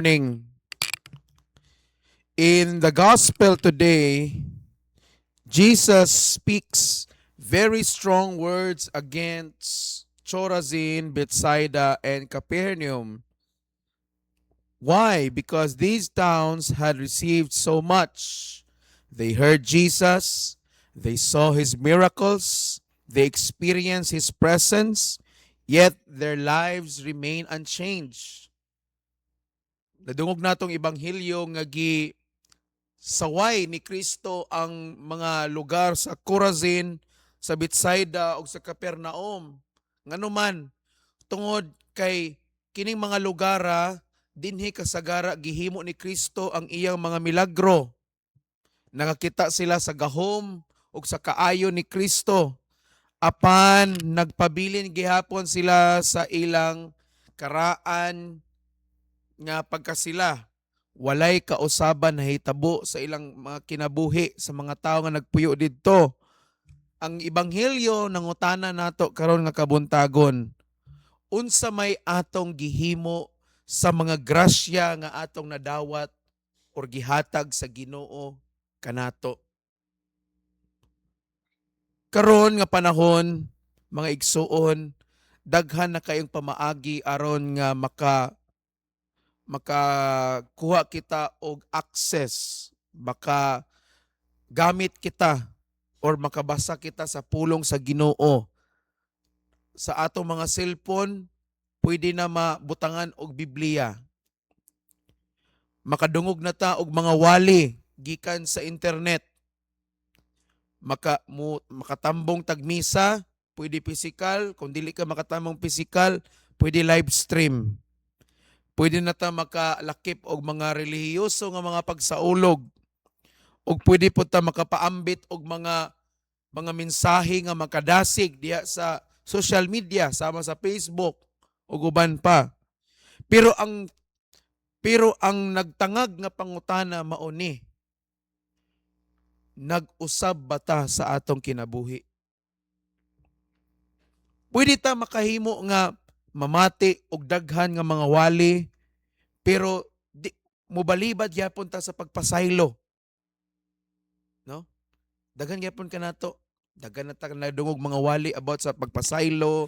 Morning. In the gospel today, Jesus speaks very strong words against Chorazin, Bethsaida, and Capernaum. Why? Because these towns had received so much. They heard Jesus, they saw his miracles, they experienced his presence, yet their lives remain unchanged. Nadungog natong ibanghilyo nga saway ni Kristo ang mga lugar sa Chorazin, sa Bethsaida ug sa Capernaum. Nganuman tungod kay kining mga lugara dinhi kasagara gihimo ni Kristo ang iyang mga milagro. Nakakita sila sa gahom ug sa kaayo ni Kristo. Apan nagpabilin gihapon sila sa ilang karaan nga pagkasila walay kausaban na hitabo sa ilang mga kinabuhi sa mga tao nga nagpuyo didto. Ang ebanghelyo nangutana nato karon nga kabuntagon. Unsa may atong gihimo sa mga grasya nga atong nadawat or gihatag sa Ginoo kanato. Karon nga panahon, mga igsuon, daghan na kayong pamaagi aron nga makakuha kita og access, maka gamit kita or makabasa kita sa pulong sa Ginoo. Sa atong mga cellphone, pwede na mabutangan og Biblia. Makadungog na ta og mga wali gikan sa internet. Makatambong tagmisa, pwede physical. Kung dili ka makatambong physical, pwede live stream. Pwede na ta makalakip og mga relihiyoso nga mga pagsaulog. O pwede po ta makapaambit og mga mensahe nga makadasig diha sa social media sama sa Facebook ug uban pa. Pero ang nagtangag nga pangutana mao ni, nag-usab ba ta sa atong kinabuhi? Pwede ta makahimo nga mamati og daghan nga mga wali pero mobalibad gyapon ta sa pagpasaylo, no? Daghan gyapon kanato. Daghan na ta nadungog mga wali about sa pagpasaylo,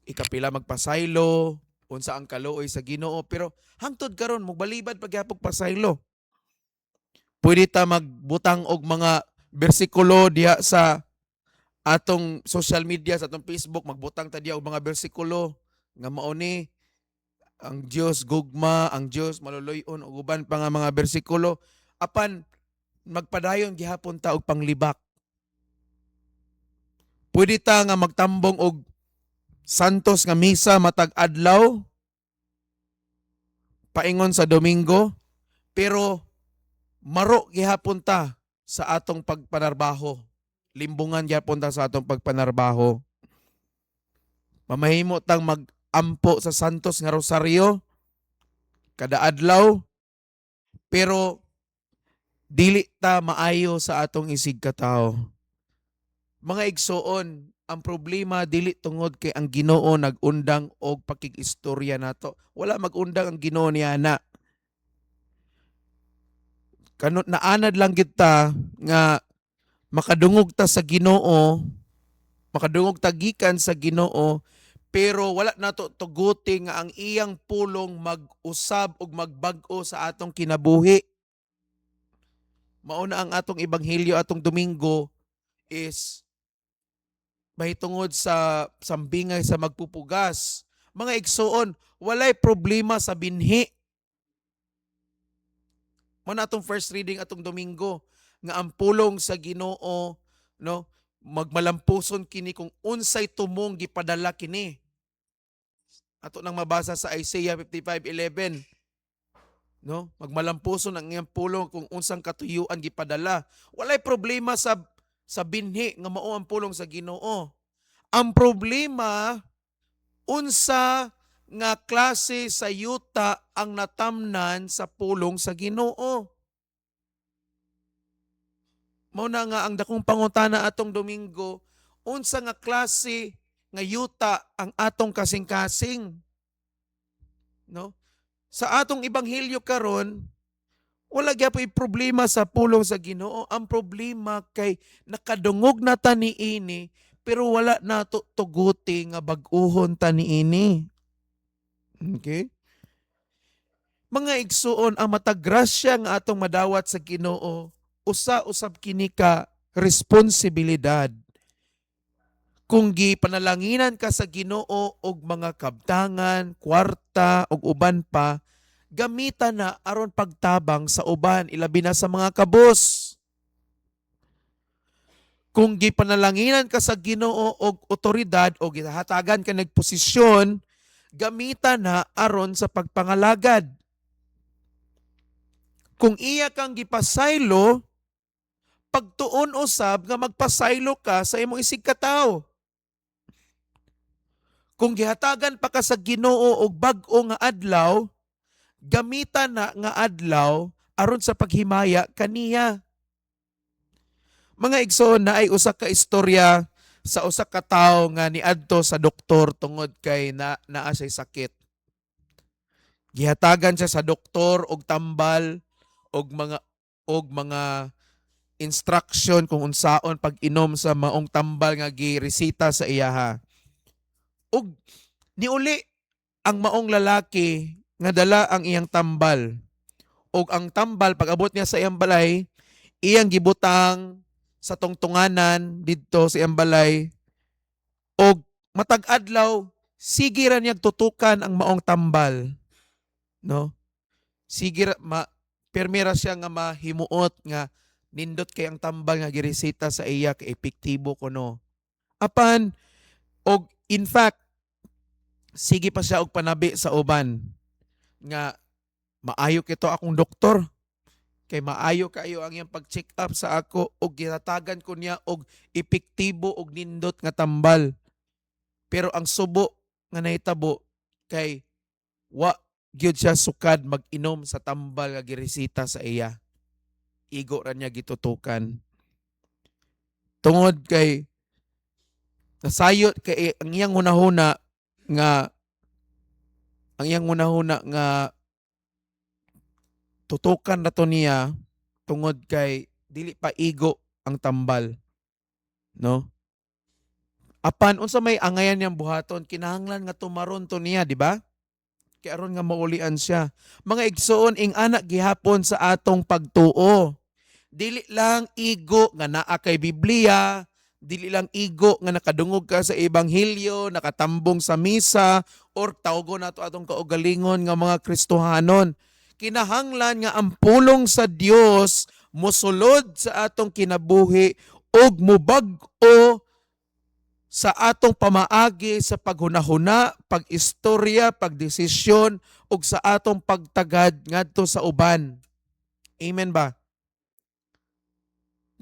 ikapila magpasaylo, unsa ang kaluoy sa Ginoo, pero hangtod karon mobalibad pagyapon pasaylo. Pwede ta magbutang og mga bersikulo diha sa atong social media, sa atong Facebook, magbutang ta diha og mga bersikulo nga mao ni ang Dios gugma, ang Dios maluluyon ug uban pa nga mga bersikulo. Apan magpadayon gihapon ta og panglibak. Pwede ta nga magtambong og santos nga misa matag adlaw paingon sa Domingo, pero maro gihapon ta sa atong pagpanarbaho. Limbungan gihapon ta sa atong pagpanarbaho. Mamahimo tang magampo sa santos nga rosaryo kada adlaw, pero dili ta maayo sa atong isig katao. Mga igsoon, ang problema dili tungod kay ang Ginoo nagundang og pakig-istorya nato. Wala magundang ang Ginoo niya na. Kanot naanad lang kita nga makadungog ta sa Ginoo, makadungog ta gikan sa Ginoo, pero wala nato tuguti nga ang iyang pulong mag-usab og magbag-o sa atong kinabuhi. Mauna ang atong ebanghelyo atong Domingo is mahitungod sa sambingay sa magpupugas. Mga igsoon, walay problema sa binhi. Mo na atong first reading atong Domingo nga ang pulong sa Ginoo, no, magmalampuson kini kung unsay tumong gipadala kini. Ato nang mabasa sa Isaiah 55:11, no? Magmalampuson ang iyang pulong kung unsang katuyuan gipadala. Walay problema sa binhi nga mao ang pulong sa Ginoo. Ang problema unsa nga klase sa yuta ang natamnan sa pulong sa Ginoo. Mao na nga ang dakong pangutana atong Domingo, unsa nga klase nga yuta ang atong kasing-kasing, no? Sa atong ibanghilyo karon, wala gyapon problema sa pulong sa Ginoo. Ang problema kay nakadungog na ta niini pero wala nato tuguti nga bag-ohon ta niini. Okay? Mga igsuon, ang matag grasya nga atong madawat sa Ginoo, usa-usab kini ka responsibilidad. Kung gipanalanginan ka sa Ginoo og mga kabtangan, kwarta ug uban pa, gamitan na aron pagtabang sa uban, ilabi na sa mga kabos. Kung gipanalanginan ka sa Ginoo og otoridad o gihatagan ka nagposisyon, gamitan na aron sa pagpangalagad. Kung iya kang gipasaylo, pagtuon usab nga magpasaylo ka sa imong isig katawo. Kung gihatagan pa ka sa Ginoo og bag-o nga adlaw, gamitan na nga adlaw aron sa paghimaya kaniya. Mga igsoon, na ay usa ka istorya sa usa ka tawo nga niadto sa doktor tungod kay naa siya sakit. Gihatagan siya sa doktor og tambal og mga instruction kung unsaon pag-inom sa maong tambal nga giresita sa iyaha. Ug niuli ang maong lalaki nga dala ang iyang tambal. Og ang tambal pag-abot niya sa iyang balay, iyang gibutang sa tungtunganan didto sa iyang balay. Og matag adlaw sige ra niya tutukan ang maong tambal. No? Sige ra permira siya nga mahimuot nga nindot kay ang tambal nga giresita sa iya kay epektibo kuno. Apan og in fact sige pa siya og panabi sa uban nga maayo kito akong doktor kay maayo kayo ang iyang pag-check up sa ako og gihatagan ko niya og epektibo og nindot nga tambal. Pero ang subo nga nahitabo kay wa gyud siya sukad mag-inom sa tambal nga giresita sa iya. Igo ra niya gitutukan. Tungod kay nasayot kay ang iyang hunahuna nga tutukan na to niya tungod kay dili pa igo ang tambal. No? Apan unsa may angayan niyang buhaton, kinahanglan nga tumaron to niya, di ba? Kay aron nga maulian siya. Mga igsoon, ing anak gihapon sa atong pagtuo. Dili lang igo nga naa kay Biblia, dili lang igo nga nakadungog ka sa ebanghelyo, nakatambong sa misa, or tawgon nato atong kaugalingon nga mga Kristohanon. Kinahanglan nga ang pulong sa Dios mosulod sa atong kinabuhi og mubag-o sa atong pamaagi sa paghunahuna, pag-istorya, pagdesisyon ug sa atong pagtagad ngadto sa uban. Amen ba?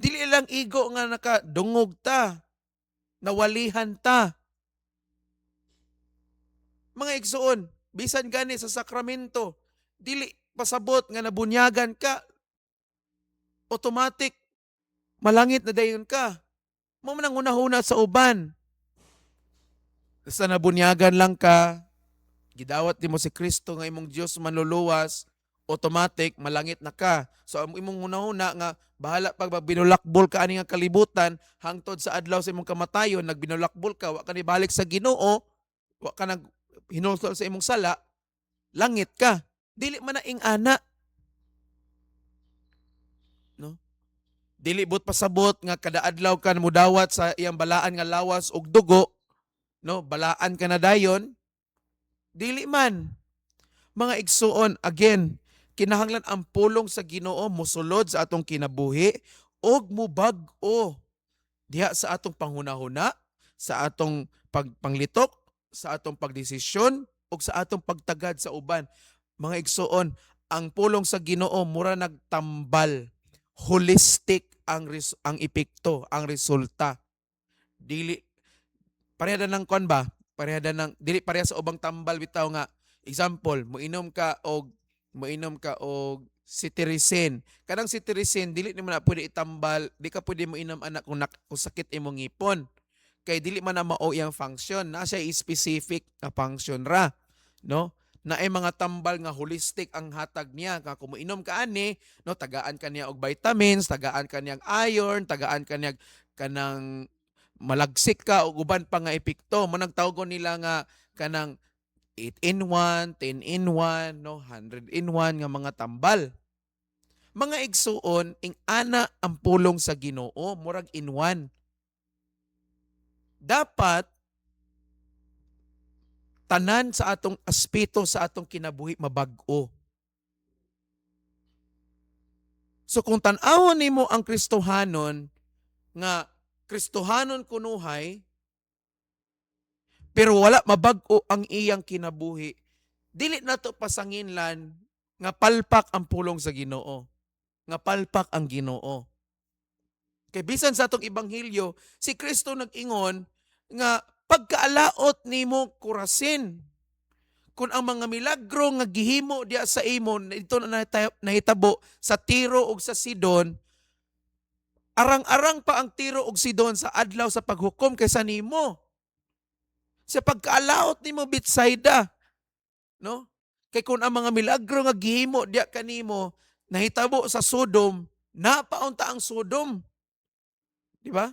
Dili lang igo nga nakadungog ta, nawalihan ta. Mga igsoon, bisan gani sa sakramento, dili pasabot nga nabunyagan ka, automatic malangit na dayon ka. Mo man ang hunahuna sa uban. Sa nabunyagan lang ka, gidawat nimo si Kristo nga imong Dios manluluwas, automatic malangit na ka. So ang imong hunahuna nga bahala pag binulakbol ka ani nga kalibutan hangtod sa adlaw sa imong kamatayon, nagbinulakbol ka, wa ka ni balik sa Ginoo, wa ka nag hinulsol sa imong sala, langit ka. Dili man na ing ana. No? Dili but pasabot nga kada adlaw ka mudawat sa iyang balaan nga lawas ug dugo, no? Balaan ka na dayon. Dili man. Mga igsuon, again, kinahanglan ang pulong sa Ginoo mosulod sa atong kinabuhi og mubag-o diha sa atong panghunahuna, sa atong pagpanglitok, sa atong pagdesisyon ug sa atong pagtagad sa uban. Mga igsuon, ang pulong sa Ginoo mura nagtambal. Holistic ang epekto, ang resulta. Dili parehada ng kon ba? Parehada ng dili pareha sa ubang tambal bitaw nga example, moinom ka og cetirizine. Kanang cetirizine dili nimo na pwede itambal, di ka pwede moinom anak kung sakit imong ngipon. Kay dili man na mao iyang function, na siya specific na function ra, no? na ay mga tambal nga holistic ang hatag niya nga kung moinom ka ani no tagaan ka niya og vitamins, tagaan ka niyang iron, tagaan ka niya kanang malagsik ka og uban pa nga epekto mo nagtawgon nila nga kanang 8 in 1, 10 in 1, no 100 in 1 nga mga tambal. Mga igsuon ing ana ang pulong sa Ginoo murag in 1. Dapat tanan sa atong aspeto sa atong kinabuhi mabag-o. So kung tan-awon nimo ang Kristohanon nga Kristohanon kunuhay pero wala mabag-o ang iyang kinabuhi, dili nato pasanginlan nga palpak ang pulong sa Ginoo, nga palpak ang Ginoo. Kay bisan sa atong ebanghelyo, si Kristo nag-ingon nga pagkaalaot nimo kurasin kung ang mga milagro nga gihimo diya sa imo ito na nahitabo sa Tiro ug sa Sidon, arang-arang pa ang Tiro ug Sidon sa adlaw sa paghukom kaysa nimo. Sa pagkaalaot nimo Betsaida, no? Kay kung ang mga milagro nga gihimo diya kanimo nahitabo sa Sodom, napaunta ang Sodom, di ba?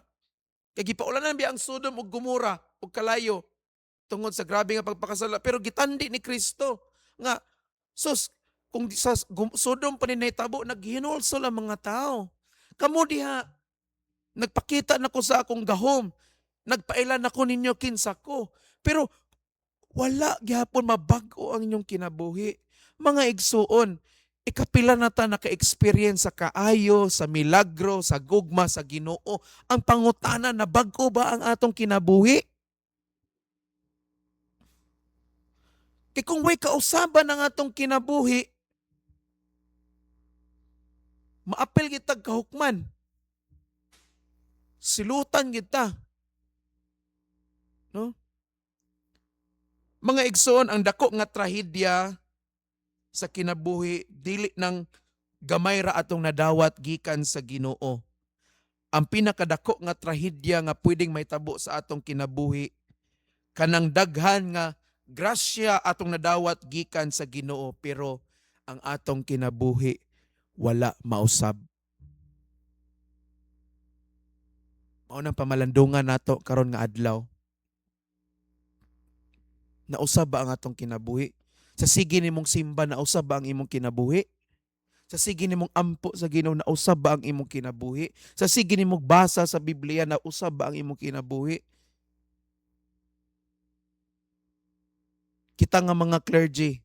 Kay gipaulanan biya ang Sodom ug Gomora ug kalayo tungod sa grabe nga pagpakasala pero gitandi ni Kristo nga sus kung sa Sodom pa ni nahitabo naghinulsol ang mga tao. Kamo diha nagpakita nako sa akong gahom, nagpailan ako ninyo kinsa ko. Pero wala gyapon mabag-o ang inyong kinabuhi. Mga igsuon, ikapila na ta naka-experience sa kaayo, sa milagro, sa gugma, sa Ginoo. Ang pangutana na bag-o ba ang atong kinabuhi? Kay kung way kausaban ang atong kinabuhi, maapil kita kahukman. Silutan kita. No? Mga igsoon, ang dako nga trahedya sa kinabuhi dili ng gamay ra atong nadawat gikan sa Ginoo. Ang pinakadako nga trahedya nga pwedeng mahitabo sa atong kinabuhi kanang daghan nga grasya atong nadawat gikan sa Ginoo pero ang atong kinabuhi wala mausab. Mao nang pamalandungan nato karon nga adlaw. Nausab ba ang atong kinabuhi? Sa sige nimong simba nausab ba ang imong kinabuhi? Sa sige nimong ampo sa Ginoo nausab ba ang imong kinabuhi? Sa sige nimong basa sa Biblia nausab ba ang imong kinabuhi? Kita nga mga clergy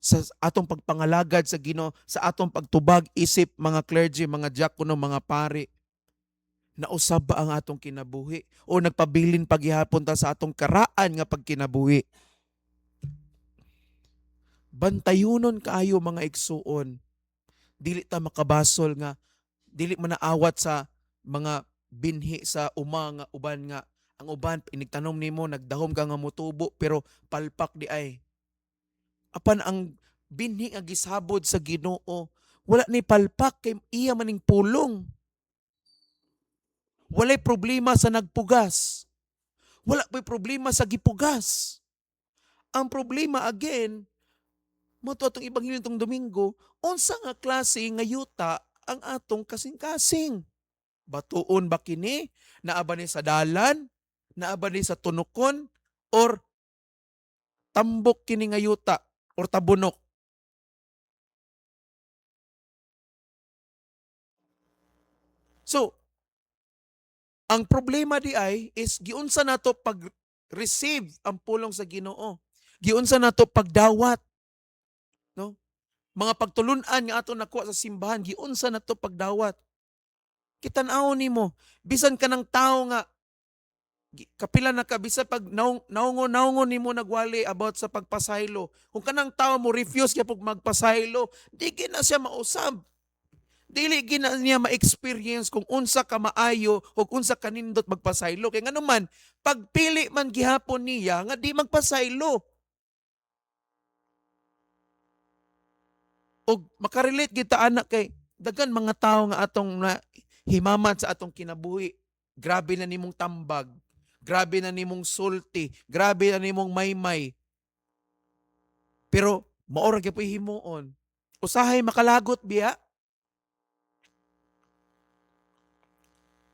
sa atong pagpangalagad sa Ginoo, sa atong pagtubag isip mga clergy, mga diakono, mga pari, nausab ba ang atong kinabuhi o nagpabilin paghihapon ta sa atong karaan nga pagkinabuhi? Bantayunon kaayo mga igsuon. Dili ta makabasol nga dili man naawat sa mga binhi sa uma nga uban nga ang uban inigtanom nimo nagdahom ka nga motubo pero palpak di ay. Apan ang binhi nga gisabod sa Ginoo wala ni palpak kay iya maning pulong. Walay problema sa nagpugas. Wala pa'y problema sa gipugas. Ang problema again, mo to atong ebanghelyo tong Domingo, unsa nga klase nga yuta ang atong kasing-kasing? Batuon ba kini? Naa ba ni sa dalan? Naa ba ni sa tunokon? Or tambok kini nga yuta? Or tabunok? So, ang problema di ay is giunsa nato pag-receive ang pulong sa Ginoo. Giunsa nato pagdawat, no? Mga pagtulunan nga ato nakuha sa simbahan, giunsa nato pagdawat. Kitan-aw nimo, bisan ka ng tao nga kapila na ka bisan pag naungon nimo nagwali about sa pagpasaylo. Kung kanang tao mo refuse kay pag magpasaylo, di gina siya mausab. Dili gina niya ma-experience kung unsa ka maayo o unsa kanindot magpasaylo. Kay ngano man, pagpili man gihapon niya nga di magpasaylo. O makarelate kita anak kay dagan mga tao nga atong na himamat sa atong kinabuhi. Grabe na nimong tambag, grabe na nimong sulti, grabe na nimong maymay. Pero maora gyud po himuon. Usahay makalagot biya.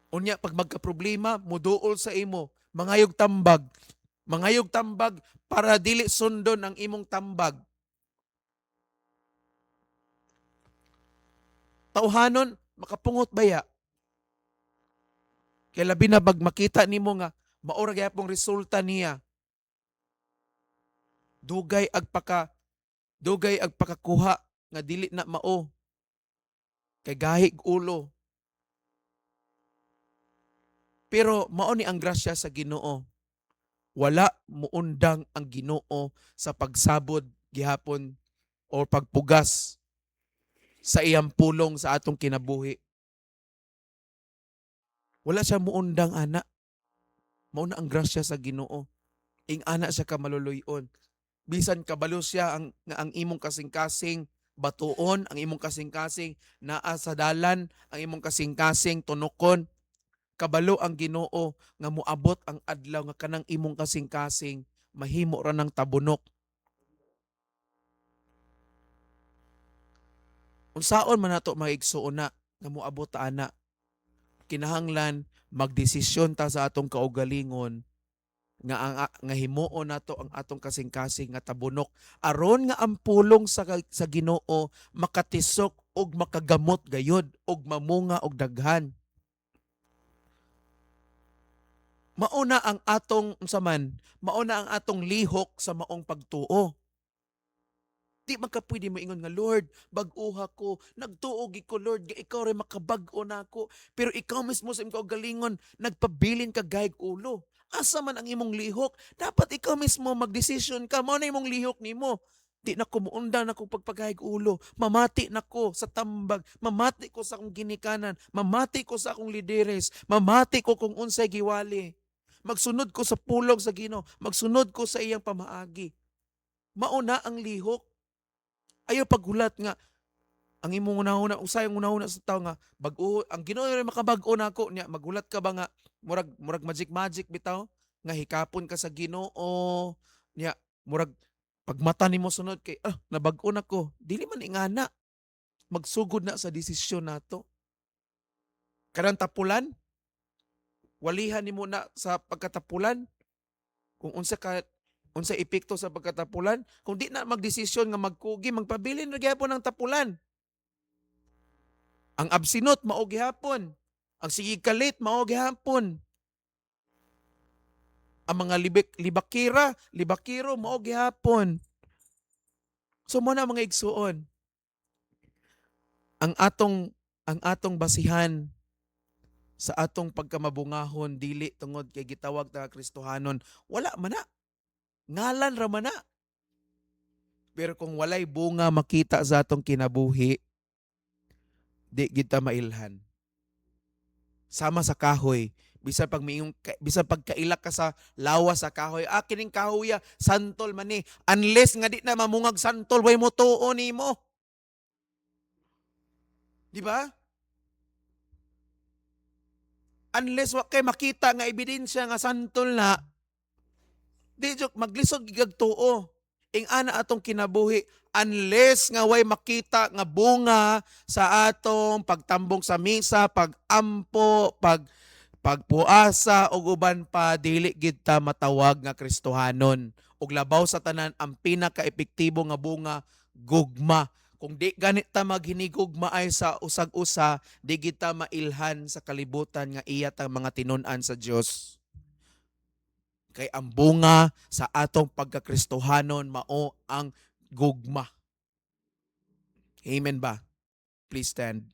Unya pag magka-problema, muduol sa imo, mangayog tambag. Mangayog tambag para dili sundon ang imong tambag. Tauhanon, makapungot baya. Kaya labi na bag makita nimo nga maura gyapong resulta niya. Dugay ag pakakuha nga dili na mao kay gahig ulo. Pero mao ni ang grasya sa Ginoo. Wala muundang ang Ginoo sa pagsabod gihapon o pagpugas sa iyang pulong sa atong kinabuhi. Wala siya muundang ana. Mao na ang grasya sa Ginoo. Ing ana siya ka maluluyon. Bisan kabalo siya ang imong kasing-kasing batuon, ang imong kasing-kasing naa sa dalan, ang imong kasing-kasing tunokon. Kabalo ang Ginoo nga moabot ang adlaw nga kanang imong kasing-kasing mahimo ra ng tabunok. Unsaon man nato maigsuon na nga moabot ta ana. Kinahanglan magdesisyon ta sa atong kaugalingon nga himuon nato ang atong kasing-kasing nga tabunok aron nga ang pulong sa Ginoo makatisok og makagamot gayud og mamunga og daghan. Mauna ang atong unsa man, mauna ang atong lihok sa maong pagtuo. Di man ka pwede moingon nga Lord, bag-uha ko, nagtuo gi ko Lord, nga ikaw rin makabag-o nako. Pero ikaw mismo sa imong galingon, nagpabilin ka gayg ulo. Asa man ang imong lihok? Dapat ikaw mismo magdesisyon ka, mao na imong lihok nimo. Di na ko muunda na ko pagpagayag ulo. Mamati na ko sa tambag. Mamati ko sa akong ginikanan. Mamati ko sa akong lideres. Mamati ko kung unsay giwali. Magsunod ko sa pulong sa Ginoo. Magsunod ko sa iyang pamaagi. Mauna ang lihok. Ayaw paghulat nga ang imong unahuna usay ang unahuna sa tawo nga bag-o ang Ginoo ray makabag-o nako niya magulat ka ba nga murag magic bitaw nga hikapon ka sa Ginoo niya murag pagmata nimo sunod kay nabag-o nako dili man ingana magsugod na sa desisyon nato kanang tapulan walihan nimo na sa pagkatapulan kung unsa epekto sa pagkatapulan kung di na magdesisyon nga magkugi magpabilin ra gyapon ang tapulan. Ang absinot mao gihapon. Ang sige kalit mao gihapon. Ang mga libakiro mao gihapon. So mo na mga igsuon. Ang atong basihan sa atong pagkamabungahon dili tungod kay gitawag ta Kristohanon wala man na. Ngalan ra man na. Pero kung walay bunga makita sa atong kinabuhi, di kita mailhan. Sama sa kahoy, bisan pagkailak ka sa lawas sa kahoy, kining kahoy santol man ni. Unless nga di na mamungag santol, way mo tuo nimo. Di ba? Unless wa kay makita nga ebidensya nga santol na, di jok maglisod gigag tuo. Ing ana atong kinabuhi unless nga way makita nga bunga sa atong pagtambong sa misa, pagampo, pagpuasa ug uban pa dili gid ta matawag nga Kristohanon. Ug labaw sa tanan ang pinaka-epektibo nga bunga gugma. Kung di ganit ta maghinigugma ay sa usag-usa, di gid ta mailhan sa kalibutan nga iya ta mga tinun-an sa Dios. Kay ang bunga sa atong pagkakristohanon mao ang gugma. Amen ba? Please stand.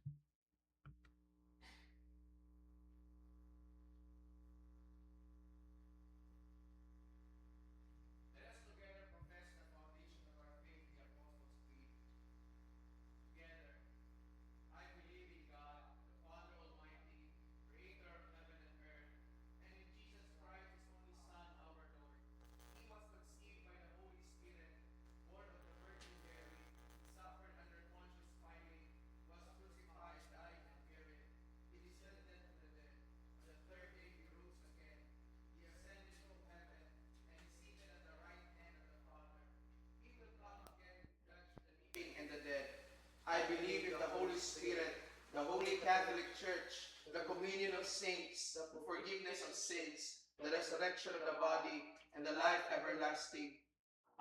believe in the Holy Spirit, the Holy Catholic Church, the communion of saints, the forgiveness of sins, the resurrection of the body, and the life everlasting.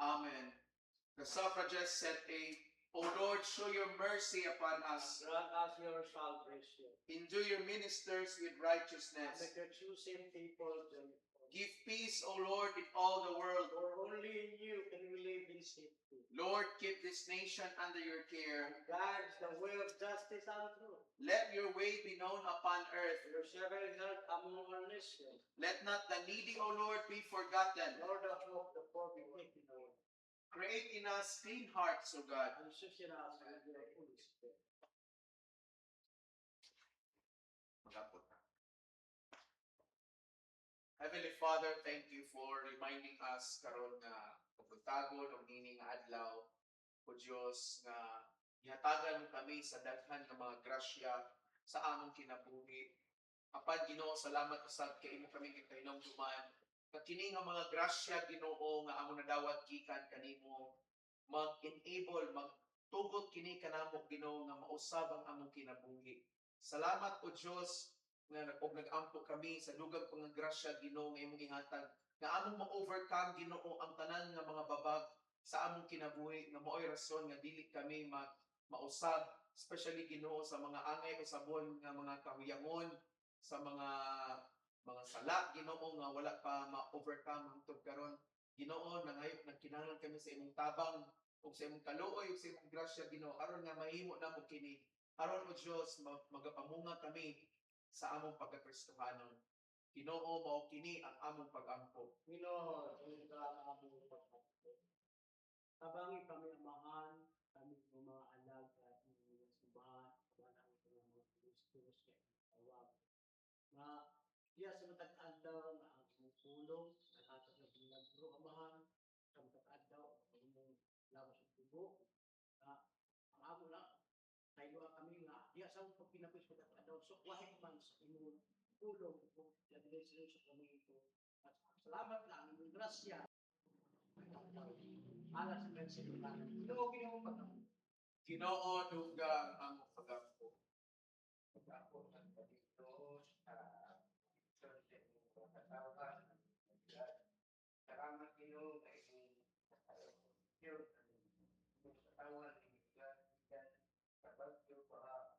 Amen. The suffragist said, O Lord, show your mercy upon us. Grant us your salvation. Endue your ministers with righteousness. Make your choosing people joyful. Give peace, O Lord, in all the world. For only in you can we live in safety. Lord, keep this nation under your care. Guide the way of justice and truth. Let your way be known upon earth. Your servant health among our nations. Let not the needy, O Lord, be forgotten. Lord of hope, the poor be taken away. Create in us clean hearts, O God. And sustain us with your Holy Spirit. Magapot. Heavenly Father, thank you for reminding us karon nga pagtago ng ining adlaw o Dios nga ihatagan kami sa daghan nga mga grasya sa among kinabuhi. Apan Ginoo, salamat usab kay imo kami gikahinumduman. Nga kini nga mga grasya Ginoo nga among nadawat gikan kanimo mag-enable, magtugot kini kanamo Ginoo nga mausab ang among kinabuhi. Salamat o Dios nga nag-ampo kami sa dugang pangagrasya Ginoo nga imong ihatag nga among ma-overcome Ginoo ang tanan nga mga babag sa among kinabuhi nga mao'y rason nga dili kami mausab, especially Ginoo sa mga angay usabon nga mga kahuyangon, sa mga sala Ginoo nga wala pa ma-overcome hangtod karon. Ginoo, nangayop nagkinahanglan kami sa imong tabang ug sa imong kaluoy ug sa imong grasya Ginoo aron nga mahimo namo kini. Aron o Dios magapamunga kami sa among pagkakristohanon. Ginoo, mao kini ang among pag-ampo. Ginoo, ang among pagpapalagay. Tabangi kami amahan, kami mga alag at mga simbahan, wala ang mga Kristus tawag. Nga, diya sa matag-adlaw na ang pulong, nakatag na pinagro amahan, sa matag-adlaw, ang mong labas ng tubo, ang amo na, tayo kami nga, diya sa mga pagpinapis matag-adlaw, so wahit man sa imong pulong, kung dyan sa kami ito. At salamat lang, ang grasya, alas ng sinulan. Ginoo pag-ampo. Ginoo, dugang ang pag-ampo. Pag-ampo ng Panginoon, katawan, salamat Ginoo na inyong katawan, kapag ito pa,